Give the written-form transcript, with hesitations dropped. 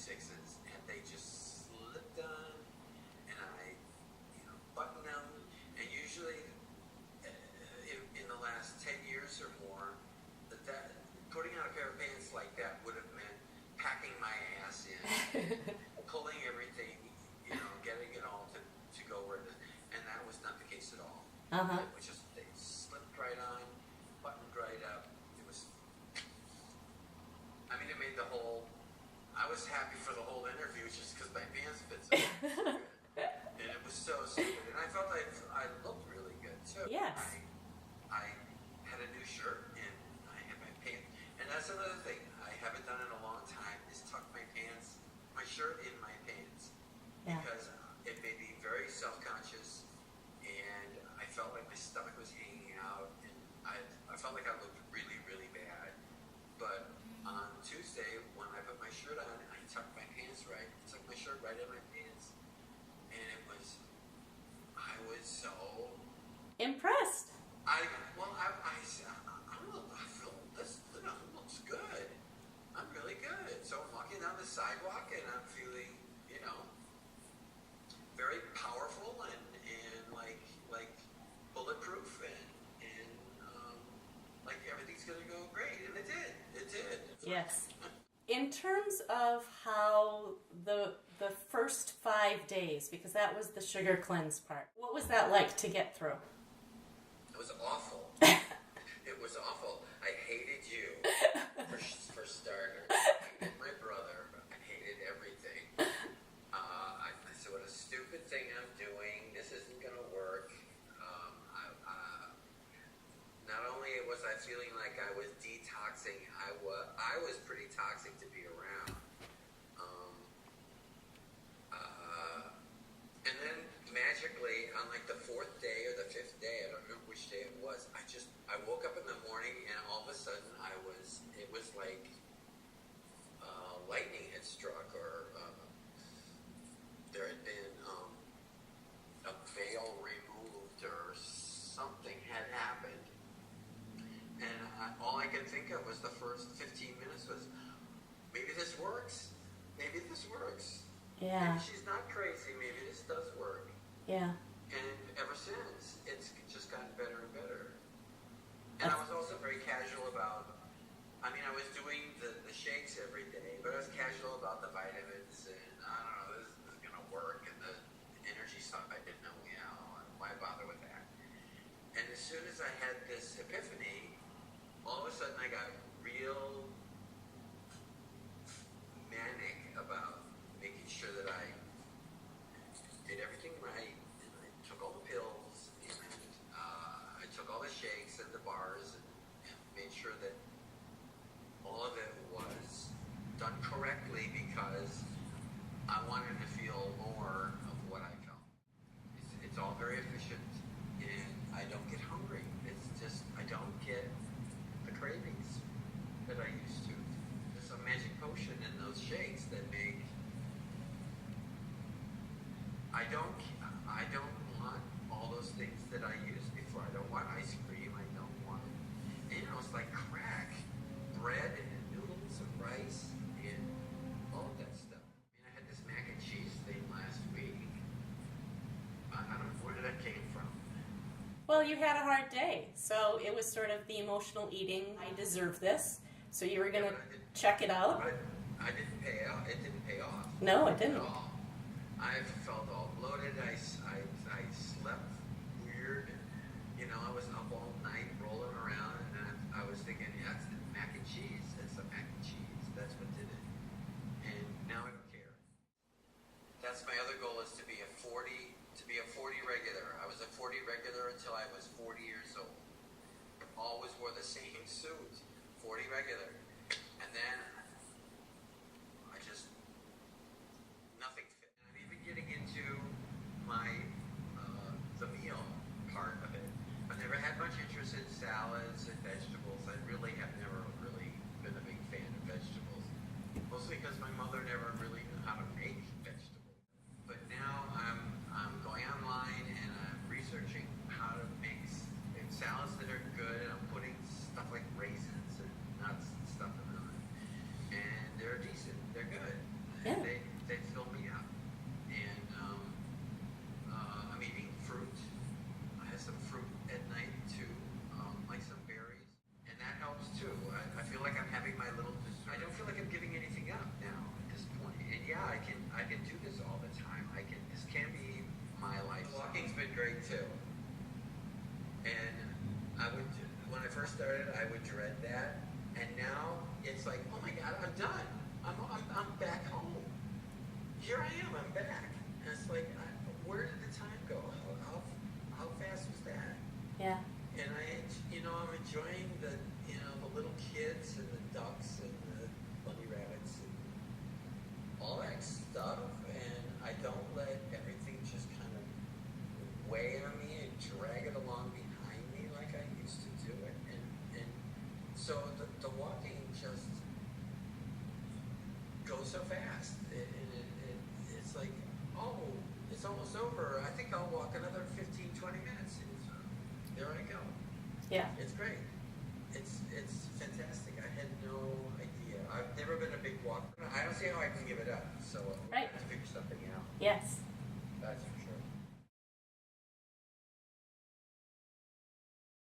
sixes, and they just slipped on, and I, buttoned them, and usually in the last 10 years or more, that putting on a pair of pants like that would have meant packing my ass in, pulling everything, getting it all to go where it is, and that was not the case at all. Uh-huh. It was just, they slipped right on, buttoned right up. It made the whole, I was happy for the whole interview just because my pants fit so good. And it was so good. And I felt like I looked really good too. Yes. I had a new shirt and I had my pants. And that's another thing I haven't done in a long time is tuck my pants, my shirt in my pants. Yeah. Because it made me very self-conscious and I felt like my stomach was hanging out and I felt like I looked really, really bad. But on Tuesday, when I put my shirt on, I tucked my pants right, tucked my shirt right in my pants, and I was so impressed. I feel this looks good. I'm really good. So I'm walking down the sidewalk and I'm feeling, very powerful and like bulletproof and like everything's gonna go great, and it did. It did. Yes. In terms of how the first 5 days, because that was the sugar cleanse part, what was that like to get through? It was awful. It was awful. I hated you, for starters. I hated my brother. I hated everything. I said, what a stupid thing I'm doing. This isn't going to work. Not only was I feeling like I was detoxing, I was pretty toxic to be around. And then magically, on like the 4th day or the 5th day, I don't remember which day it was, I woke up in the morning and all of a sudden it was like lightning had struck or there had been a veil removed or something had happened. And all I could think of was the first 15 minutes was, maybe this works. Maybe this works. Yeah. Maybe she's not crazy. Maybe this does work. Yeah. And ever since, it's just gotten better and better. And I was also very casual about, I was doing the shakes every day, but I was casual about the vitamins and, I don't know, this is going to work. And the energy stuff, I didn't know, why bother with that? And as soon as I had this epiphany, all of a sudden I got real manic about making sure that I did everything right, and I took all the pills, and I took all the shakes and the bars, and made sure that all of it was done correctly because I wanted to feel more of what I felt. It's all very efficient, and I don't get hungry. It's just, I don't get the cravings that I used to. There's a magic potion in those shakes that make, I don't want all those things that I used before. I don't want ice cream. I don't want, it's like crack, bread and noodles and rice and all of that stuff. I had this mac and cheese thing last week. I don't know where that came from. Well, you had a hard day, so it was sort of the emotional eating. I deserve this, so you were going to check it out. But I didn't pay off. It didn't pay off. No, it didn't. At all. I felt all bloated. I slept weird. I was up all night rolling around, and I was thinking, yeah, it's the mac and cheese. It's the mac and cheese. That's what did it. And now I don't care. That's my other goal, is to be a 40 regular. I was a 40 regular until I was 40 years old. Always wore the same suit, 40 regular. And then nothing fit. And I'm even getting into the meal part of it. I've never had much interest in salads and vegetables. I really have never really been a big fan of vegetables. Mostly because my mother never really knew how to make vegetables. But now I'm going online and I'm researching how to make salads that are good, and I'm putting stuff like raisins and nuts and stuff in them. And they're decent. They're good. Yeah. first started, I would dread that, and now it's like, oh my God, I'm done. I'm back home. Here I am. I'm back. And it's like, where did the time go? How fast was that? Yeah. And I'm enjoying the little kids and the ducks and the bunny rabbits and all that stuff. And I don't let everything just kind of weigh on me and drag it along behind me like I used to do it. And so the walking just goes so fast. It's like, oh, it's almost over. I think I'll walk another 15, 20 minutes. And there I go. Yeah. It's great. It's fantastic. I had no idea. I've never been a big walker. I don't see how I can give it up. So Right. I have to figure something out. Yes.